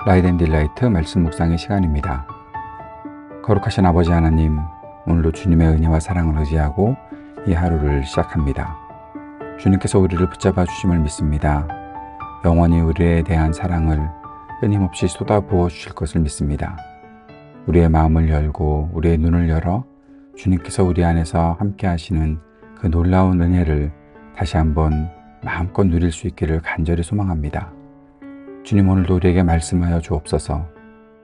라이트 앤 딜라이트 말씀 묵상의 시간입니다. 거룩하신 아버지 하나님, 오늘도 주님의 은혜와 사랑을 의지하고 이 하루를 시작합니다. 주님께서 우리를 붙잡아 주심을 믿습니다. 영원히 우리에 대한 사랑을 끊임없이 쏟아부어 주실 것을 믿습니다. 우리의 마음을 열고 우리의 눈을 열어 주님께서 우리 안에서 함께 하시는 그 놀라운 은혜를 다시 한번 마음껏 누릴 수 있기를 간절히 소망합니다. 주님, 오늘도 우리에게 말씀하여 주옵소서.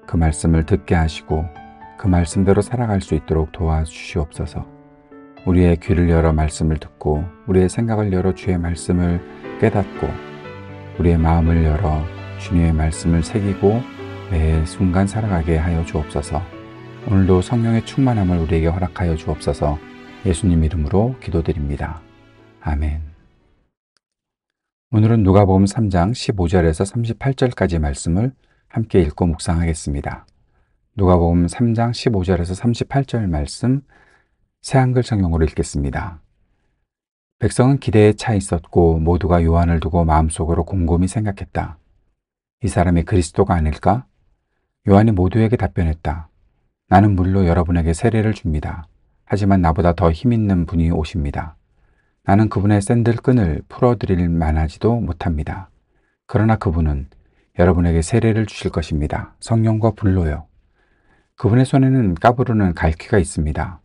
그 말씀을 듣게 하시고 그 말씀대로 살아갈 수 있도록 도와주시옵소서. 우리의 귀를 열어 말씀을 듣고 우리의 생각을 열어 주의 말씀을 깨닫고 우리의 마음을 열어 주님의 말씀을 새기고 매 순간 살아가게 하여 주옵소서. 오늘도 성령의 충만함을 우리에게 허락하여 주옵소서. 예수님 이름으로 기도드립니다. 아멘. 오늘은 누가복음 3장 15절에서 38절까지 말씀을 함께 읽고 묵상하겠습니다. 누가복음 3장 15절에서 38절 말씀 새한글 성경으로 읽겠습니다. 백성은 기대에 차 있었고 모두가 요한을 두고 마음속으로 곰곰이 생각했다. 이 사람이 그리스도가 아닐까? 요한이 모두에게 답변했다. 나는 물로 여러분에게 세례를 줍니다. 하지만 나보다 더 힘있는 분이 오십니다. 나는 그분의 샌들끈을 풀어드릴 만하지도 못합니다. 그러나 그분은 여러분에게 세례를 주실 것입니다. 성령과 불로요. 그분의 손에는 까부르는 갈퀴가 있습니다.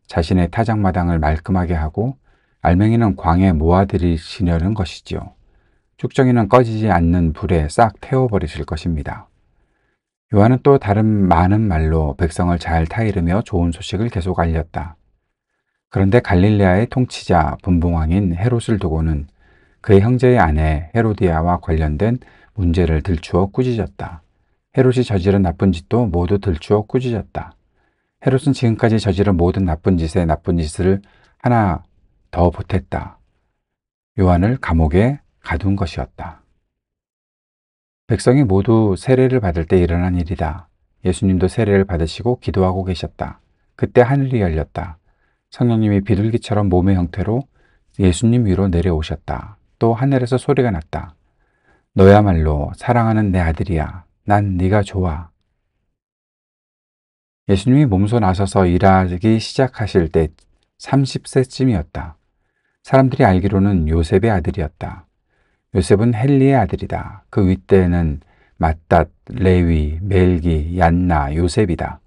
자신의 타작마당을 말끔하게 하고 알맹이는 광에 모아들이시려는 것이지요. 쭉정이는 꺼지지 않는 불에 싹 태워버리실 것입니다. 요한은 또 다른 많은 말로 백성을 잘 타이르며 좋은 소식을 계속 알렸다. 그런데 갈릴레아의 통치자 분봉왕인 헤롯을 두고는 그의 형제의 아내 헤로디아와 관련된 문제를 들추어 꾸짖었다. 헤롯이 저지른 나쁜 짓도 모두 들추어 꾸짖었다. 헤롯은 지금까지 저지른 모든 나쁜 짓에 나쁜 짓을 하나 더 보탰다. 요한을 감옥에 가둔 것이었다. 백성이 모두 세례를 받을 때 일어난 일이다. 예수님도 세례를 받으시고 기도하고 계셨다. 그때 하늘이 열렸다. 성령님이 비둘기처럼 몸의 형태로 예수님 위로 내려오셨다. 또 하늘에서 소리가 났다. 너야말로 사랑하는 내 아들이야. 난 네가 좋아. 예수님이 몸소 나서서 일하기 시작하실 때 30세쯤이었다. 사람들이 알기로는 요셉의 아들이었다. 요셉은 헬리의 아들이다. 그 윗대는 맏닷, 레위, 멜기, 얀나, 요셉이다.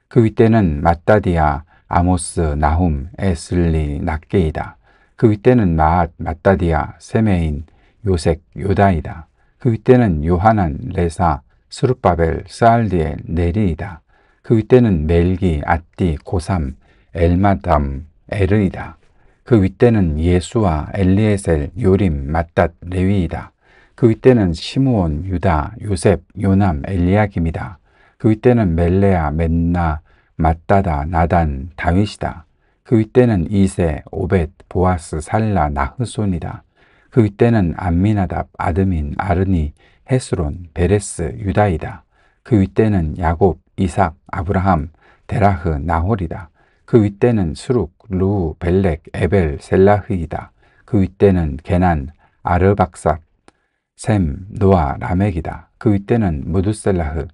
그 윗대는 맏다디아, 아모스, 나훔, 에슬리, 낫게이다. 그 윗대는 마앗, 맏다디아, 세메인, 요색, 요다이다. 그 윗대는 요하난, 레사, 스룹바벨, 스알디엘, 네리이다. 그 윗대는 멜기, 앗디, 고삼, 엘마담, 에르이다. 그 윗대는 예수와 엘리에셀, 요림, 맏닷, 레위이다. 그 윗대는 시므온, 유다, 요셉, 요남, 엘리야김이다. 그 윗대는 멜레아, 멘나, 맏다다, 나단, 다윗이다. 그 윗대는 이세, 오벳, 보아스, 살라, 나흐손이다. 그 윗대는 암미나답, 아드민, 아르니, 헤스론, 베레스, 유다이다. 그 윗대는 야곱, 이삭, 아브라함, 데라흐, 나홀이다. 그 윗대는 수룩, 루, 벨렉, 에벨, 셀라흐이다. 그 윗대는 게난, 아르박삭, 셈, 노아, 라멕이다. 그 윗대는 무두셀라흐,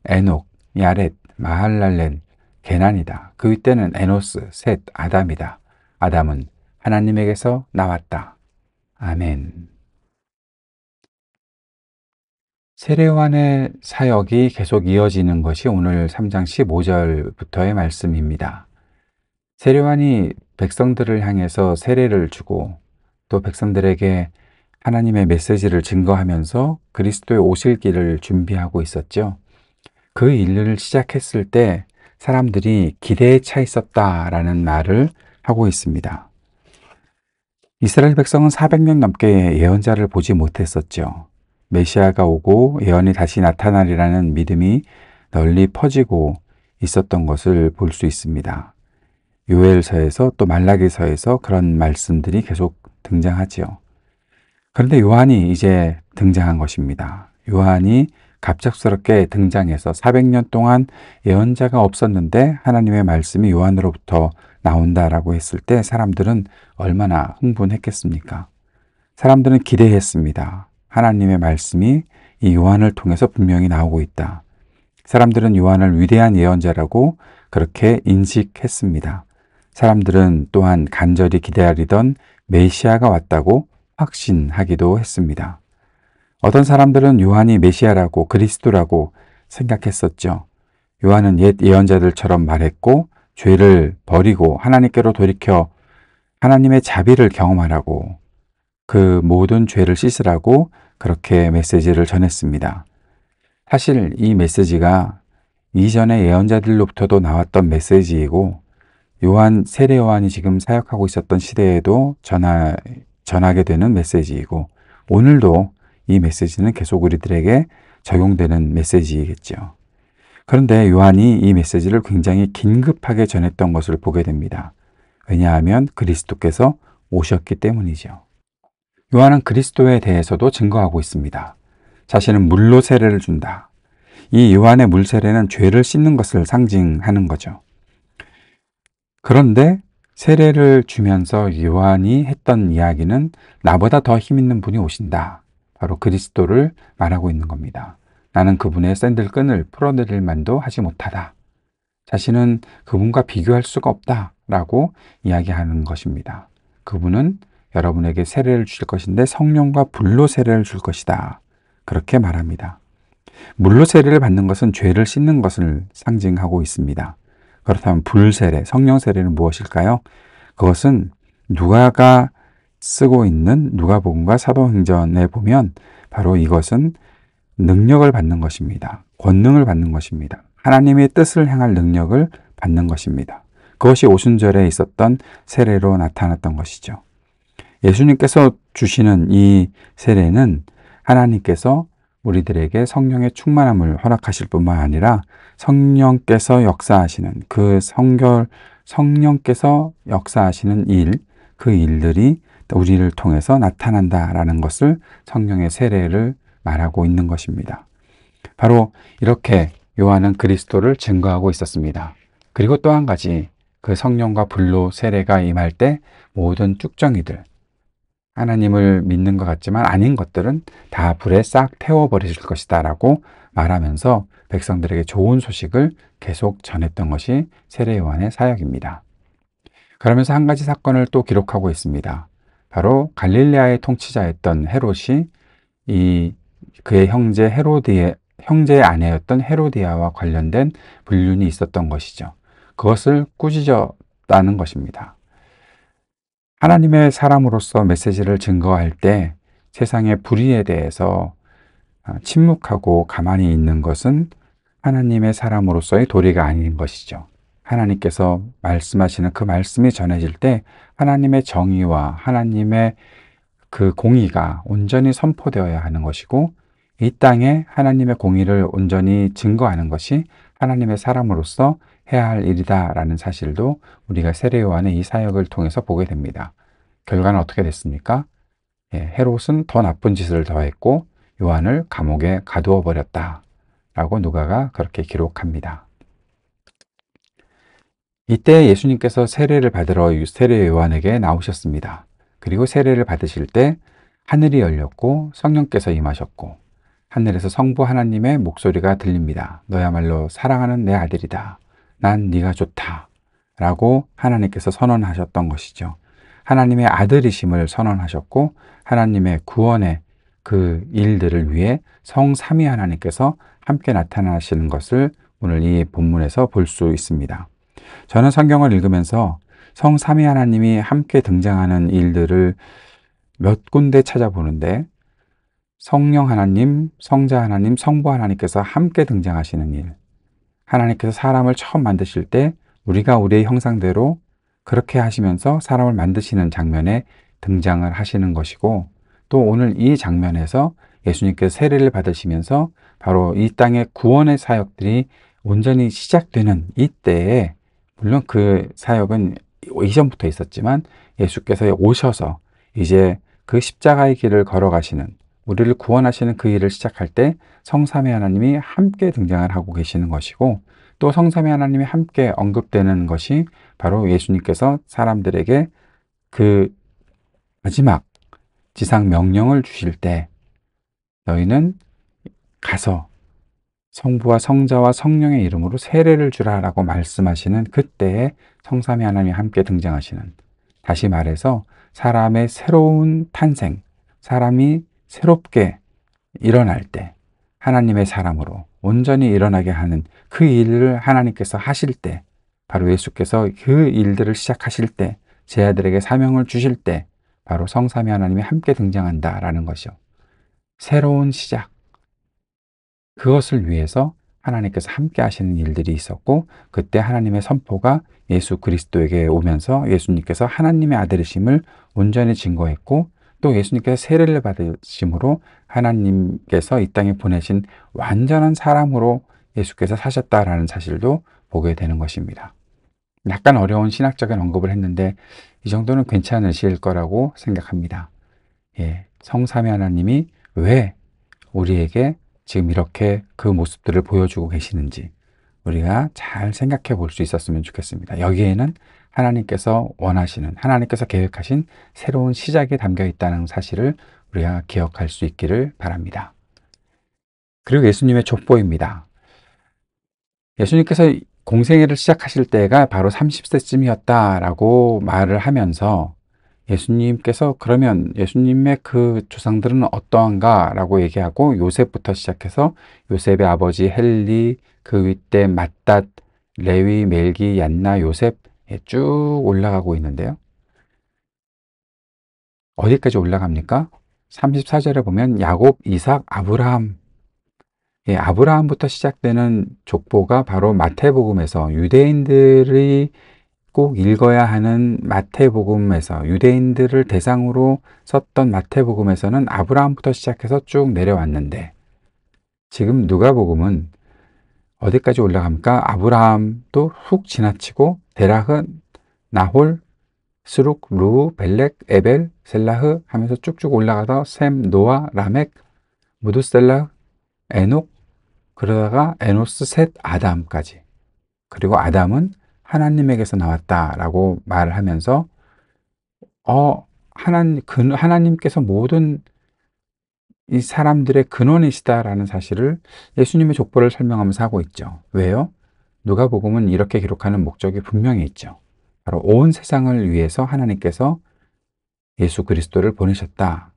에녹, 야렛, 마할랄렐, 게난이다. 그 윗대는 에노스, 셋, 아담이다. 아담은 하나님에게서 나왔다. 아멘. 세례요한의 사역이 계속 이어지는 것이 오늘 3장 15절부터의 말씀입니다. 세례요한이 백성들을 향해서 세례를 주고 또 백성들에게 하나님의 메시지를 증거하면서 그리스도의 오실 길을 준비하고 있었죠. 그 일을 시작했을 때 사람들이 기대에 차 있었다라는 말을 하고 있습니다. 이스라엘 백성은 400년 넘게 예언자를 보지 못했었죠. 메시아가 오고 예언이 다시 나타나리라는 믿음이 널리 퍼지고 있었던 것을 볼 수 있습니다. 요엘서에서 또 말라기서에서 그런 말씀들이 계속 등장하지요. 그런데 요한이 이제 등장한 것입니다. 요한이 갑작스럽게 등장해서 400년 동안 예언자가 없었는데 하나님의 말씀이 요한으로부터 나온다라고 했을 때 사람들은 얼마나 흥분했겠습니까? 사람들은 기대했습니다. 하나님의 말씀이 이 요한을 통해서 분명히 나오고 있다. 사람들은 요한을 위대한 예언자라고 그렇게 인식했습니다. 사람들은 또한 간절히 기다리던 메시아가 왔다고 확신하기도 했습니다. 어떤 사람들은 요한이 메시아라고 그리스도라고 생각했었죠. 요한은 옛 예언자들처럼 말했고 죄를 버리고 하나님께로 돌이켜 하나님의 자비를 경험하라고 그 모든 죄를 씻으라고 그렇게 메시지를 전했습니다. 사실 이 메시지가 이전의 예언자들로부터도 나왔던 메시지이고 세례 요한이 지금 사역하고 있었던 시대에도 전하게 되는 메시지이고 오늘도 이 메시지는 계속 우리들에게 적용되는 메시지이겠죠. 그런데 요한이 이 메시지를 굉장히 긴급하게 전했던 것을 보게 됩니다. 왜냐하면 그리스도께서 오셨기 때문이죠. 요한은 그리스도에 대해서도 증거하고 있습니다. 자신은 물로 세례를 준다. 이 요한의 물 세례는 죄를 씻는 것을 상징하는 거죠. 그런데 세례를 주면서 요한이 했던 이야기는 나보다 더 힘 있는 분이 오신다. 바로 그리스도를 말하고 있는 겁니다. 나는 그분의 샌들끈을 풀어내릴 만도 하지 못하다. 자신은 그분과 비교할 수가 없다라고 이야기하는 것입니다. 그분은 여러분에게 세례를 주실 것인데 성령과 불로 세례를 줄 것이다. 그렇게 말합니다. 물로 세례를 받는 것은 죄를 씻는 것을 상징하고 있습니다. 그렇다면 불세례, 성령 세례는 무엇일까요? 그것은 누가가 쓰고 있는 누가복음과 사도행전에 보면 바로 이것은 능력을 받는 것입니다. 권능을 받는 것입니다. 하나님의 뜻을 행할 능력을 받는 것입니다. 그것이 오순절에 있었던 세례로 나타났던 것이죠. 예수님께서 주시는 이 세례는 하나님께서 우리들에게 성령의 충만함을 허락하실 뿐만 아니라 성령께서 역사하시는 성령께서 역사하시는 그 일들이 우리를 통해서 나타난다라는 것을 성령의 세례를 말하고 있는 것입니다. 바로 이렇게 요한은 그리스도를 증거하고 있었습니다. 그리고 또 한 가지 그 성령과 불로 세례가 임할 때 모든 쭉정이들 하나님을 믿는 것 같지만 아닌 것들은 다 불에 싹 태워버리실 것이다 라고 말하면서 백성들에게 좋은 소식을 계속 전했던 것이 세례 요한의 사역입니다. 그러면서 한 가지 사건을 또 기록하고 있습니다. 바로 갈릴레아의 통치자였던 헤롯이 그의 형제의 아내였던 헤로디아와 관련된 불륜이 있었던 것이죠. 그것을 꾸짖었다는 것입니다. 하나님의 사람으로서 메시지를 증거할 때 세상의 불의에 대해서 침묵하고 가만히 있는 것은 하나님의 사람으로서의 도리가 아닌 것이죠. 하나님께서 말씀하시는 그 말씀이 전해질 때 하나님의 정의와 하나님의 그 공의가 온전히 선포되어야 하는 것이고 이 땅에 하나님의 공의를 온전히 증거하는 것이 하나님의 사람으로서 해야 할 일이다라는 사실도 우리가 세례 요한의 이 사역을 통해서 보게 됩니다. 결과는 어떻게 됐습니까? 헤롯은 더 나쁜 짓을 더했고 요한을 감옥에 가두어 버렸다 라고 누가가 그렇게 기록합니다. 이때 예수님께서 세례를 받으러 세례 요한에게 나오셨습니다. 그리고 세례를 받으실 때 하늘이 열렸고 성령께서 임하셨고 하늘에서 성부 하나님의 목소리가 들립니다. 너야말로 사랑하는 내 아들이다. 난 네가 좋다. 라고 하나님께서 선언하셨던 것이죠. 하나님의 아들이심을 선언하셨고 하나님의 구원의 그 일들을 위해 성삼위 하나님께서 함께 나타나시는 것을 오늘 이 본문에서 볼 수 있습니다. 저는 성경을 읽으면서 성삼위 하나님이 함께 등장하는 일들을 몇 군데 찾아보는데 성령 하나님, 성자 하나님, 성부 하나님께서 함께 등장하시는 일. 하나님께서 사람을 처음 만드실 때 우리가 우리의 형상대로 그렇게 하시면서 사람을 만드시는 장면에 등장을 하시는 것이고 또 오늘 이 장면에서 예수님께서 세례를 받으시면서 바로 이 땅의 구원의 사역들이 온전히 시작되는 이때에 물론 그 사역은 이전부터 있었지만 예수께서 오셔서 이제 그 십자가의 길을 걸어가시는 우리를 구원하시는 그 일을 시작할 때 성삼위 하나님이 함께 등장을 하고 계시는 것이고 또 성삼위 하나님이 함께 언급되는 것이 바로 예수님께서 사람들에게 그 마지막 지상 명령을 주실 때 너희는 가서 성부와 성자와 성령의 이름으로 세례를 주라라고 말씀하시는 그때에 성삼위 하나님이 함께 등장하시는, 다시 말해서 사람의 새로운 탄생, 사람이 새롭게 일어날 때 하나님의 사람으로 온전히 일어나게 하는 그 일을 하나님께서 하실 때, 바로 예수께서 그 일들을 시작하실 때, 제 아들에게 사명을 주실 때 바로 성삼위 하나님이 함께 등장한다라는 것이요. 새로운 시작, 그것을 위해서 하나님께서 함께 하시는 일들이 있었고, 그때 하나님의 선포가 예수 그리스도에게 오면서 예수님께서 하나님의 아들이심을 온전히 증거했고, 또 예수님께서 세례를 받으심으로 하나님께서 이 땅에 보내신 완전한 사람으로 예수께서 사셨다라는 사실도 보게 되는 것입니다. 약간 어려운 신학적인 언급을 했는데 이 정도는 괜찮으실 거라고 생각합니다. 예, 성삼위 하나님이 왜 우리에게 지금 이렇게 그 모습들을 보여주고 계시는지 우리가 잘 생각해 볼 수 있었으면 좋겠습니다. 여기에는 하나님께서 원하시는, 하나님께서 계획하신 새로운 시작이 담겨 있다는 사실을 우리가 기억할 수 있기를 바랍니다. 그리고 예수님의 족보입니다. 예수님께서 공생애를 시작하실 때가 바로 30세쯤이었다라고 말을 하면서, 예수님께서 그러면 예수님의 그 조상들은 어떠한가 라고 얘기하고, 요셉부터 시작해서 요셉의 아버지 헬리, 그 윗대 맏닷, 레위, 멜기, 얀나, 요셉, 쭉 올라가고 있는데요. 어디까지 올라갑니까? 34절에 보면 야곱, 이삭, 아브라함, 아브라함부터 시작되는 족보가 바로 마태복음에서, 유대인들이 꼭 읽어야 하는 마태복음에서, 유대인들을 대상으로 썼던 마태복음에서는 아브라함부터 시작해서 쭉 내려왔는데, 지금 누가복음은 어디까지 올라갑니까? 아브라함도 훅 지나치고 데라흐, 나홀, 스룩, 루, 벨렉, 에벨, 셀라흐 하면서 쭉쭉 올라가서 셈, 노아, 라멕, 무드셀라, 에녹, 그러다가 에노스, 셋, 아담까지. 그리고 아담은 하나님에게서 나왔다라고 말을 하면서 하나님께서 모든 이 사람들의 근원이시다라는 사실을 예수님의 족보를 설명하면서 하고 있죠. 왜요? 누가복음은 이렇게 기록하는 목적이 분명히 있죠. 바로 온 세상을 위해서 하나님께서 예수 그리스도를 보내셨다.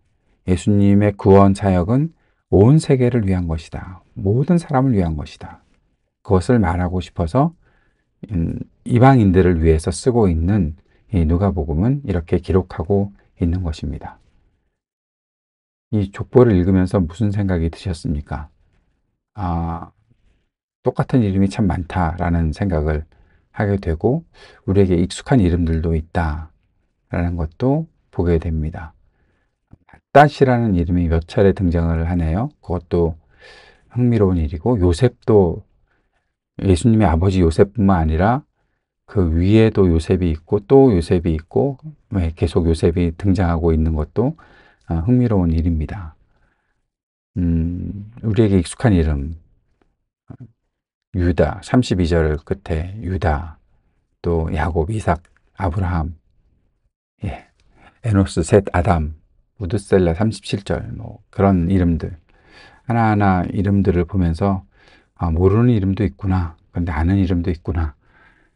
예수님의 구원 사역은 온 세계를 위한 것이다. 모든 사람을 위한 것이다. 그것을 말하고 싶어서 이방인들을 위해서 쓰고 있는 이 누가복음은 이렇게 기록하고 있는 것입니다. 이 족보를 읽으면서 무슨 생각이 드셨습니까? 똑같은 이름이 참 많다라는 생각을 하게 되고, 우리에게 익숙한 이름들도 있다라는 것도 보게 됩니다. 닷이라는 이름이 몇 차례 등장을 하네요. 그것도 흥미로운 일이고, 요셉도 예수님의 아버지 요셉뿐만 아니라 그 위에도 요셉이 있고 또 요셉이 있고 계속 요셉이 등장하고 있는 것도 흥미로운 일입니다. 우리에게 익숙한 이름, 유다, 32절 끝에 유다, 또 야곱, 이삭, 아브라함, 에노스, 셋, 아담, 무드셀라 37절, 그런 이름들, 하나하나 이름들을 보면서 모르는 이름도 있구나, 그런데 아는 이름도 있구나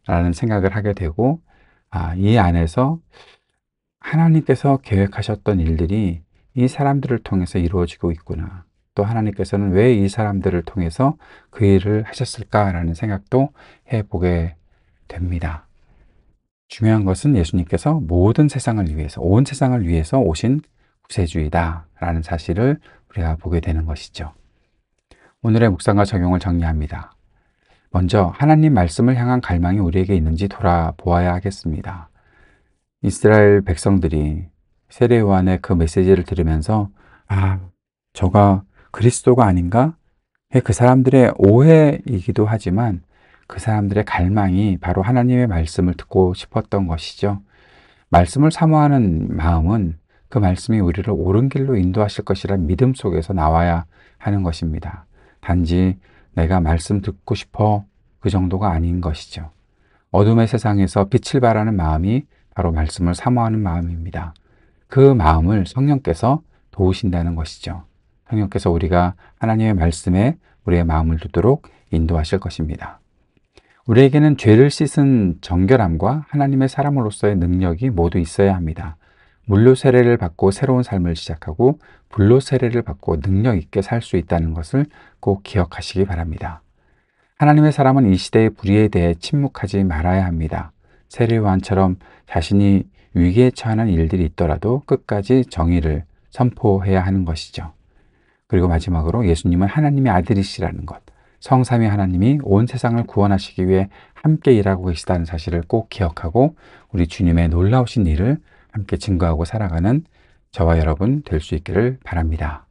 라는 생각을 하게 되고, 이 안에서 하나님께서 계획하셨던 일들이 이 사람들을 통해서 이루어지고 있구나, 또 하나님께서는 왜 이 사람들을 통해서 그 일을 하셨을까라는 생각도 해보게 됩니다. 중요한 것은 예수님께서 모든 세상을 위해서, 온 세상을 위해서 오신 구세주이다라는 사실을 우리가 보게 되는 것이죠. 오늘의 묵상과 적용을 정리합니다. 먼저 하나님 말씀을 향한 갈망이 우리에게 있는지 돌아보아야 하겠습니다. 이스라엘 백성들이 세례 요한의 그 메시지를 들으면서 저가 그리스도가 아닌가? 그 사람들의 오해이기도 하지만 그 사람들의 갈망이 바로 하나님의 말씀을 듣고 싶었던 것이죠. 말씀을 사모하는 마음은 그 말씀이 우리를 옳은 길로 인도하실 것이라는 믿음 속에서 나와야 하는 것입니다. 단지 내가 말씀 듣고 싶어, 그 정도가 아닌 것이죠. 어둠의 세상에서 빛을 발하는 마음이 바로 말씀을 사모하는 마음입니다. 그 마음을 성령께서 도우신다는 것이죠. 성령께서 우리가 하나님의 말씀에 우리의 마음을 두도록 인도하실 것입니다. 우리에게는 죄를 씻은 정결함과 하나님의 사람으로서의 능력이 모두 있어야 합니다. 물로 세례를 받고 새로운 삶을 시작하고 불로 세례를 받고 능력 있게 살 수 있다는 것을 꼭 기억하시기 바랍니다. 하나님의 사람은 이 시대의 불의에 대해 침묵하지 말아야 합니다. 세례요한처럼 자신이 위기에 처하는 일들이 있더라도 끝까지 정의를 선포해야 하는 것이죠. 그리고 마지막으로 예수님은 하나님의 아들이시라는 것, 성삼위 하나님이 온 세상을 구원하시기 위해 함께 일하고 계시다는 사실을 꼭 기억하고 우리 주님의 놀라우신 일을 함께 증거하고 살아가는 저와 여러분 될 수 있기를 바랍니다.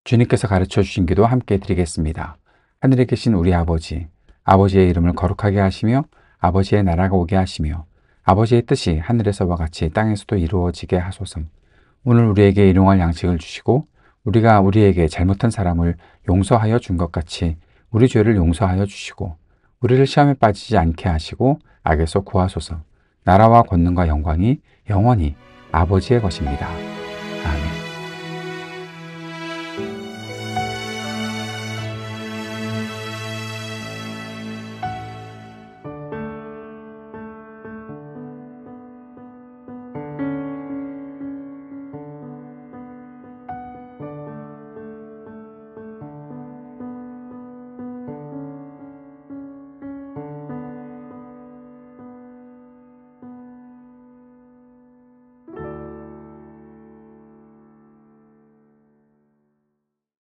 주님께서 가르쳐 주신 기도 함께 드리겠습니다. 하늘에 계신 우리 아버지, 아버지의 이름을 거룩하게 하시며 아버지의 나라가 오게 하시며 아버지의 뜻이 하늘에서와 같이 땅에서도 이루어지게 하소서. 오늘 우리에게 일용할 양식을 주시고 우리가 우리에게 잘못한 사람을 용서하여 준 것 같이 우리 죄를 용서하여 주시고 우리를 시험에 빠지지 않게 하시고 악에서 구하소서. 나라와 권능과 영광이 영원히 아버지의 것입니다.